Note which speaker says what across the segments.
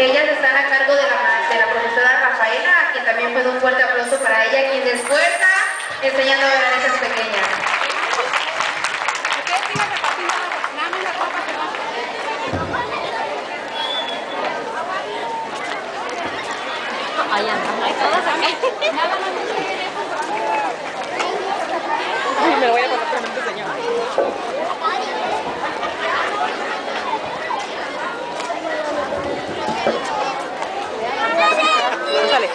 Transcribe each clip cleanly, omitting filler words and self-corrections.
Speaker 1: Ellas están a cargo de la profesora Rafaela, a quien también pues un fuerte aplauso para ella, quien se esfuerza enseñando a bailar a esas pequeñas.
Speaker 2: Ahí andamos todos aquí. Me lo voy a poner con este señor. Sale.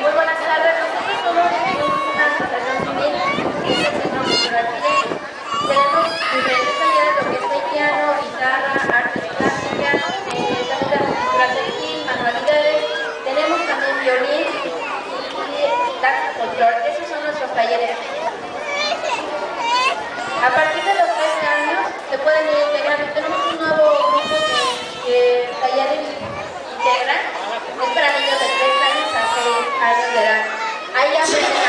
Speaker 1: Muy buenas tardes, nosotros somos una asociación civil que es el Centro Cultural Pireño. Tenemos diferentes talleres, lo que es el piano, guitarra, artes plásticas, también tenemos cultura textil, manualidades, tenemos también violín y danza folclor. Esos son nuestros talleres. A partir de los 13 años se pueden ir integrando. Tenemos un nuevo grupo que talleres integran. Es para niños de 3 años a 6 años de edad. Ahí aprenden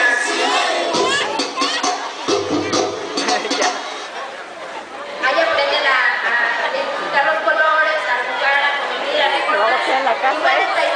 Speaker 1: a identificar los colores, a jugar, a convivir, a recordar.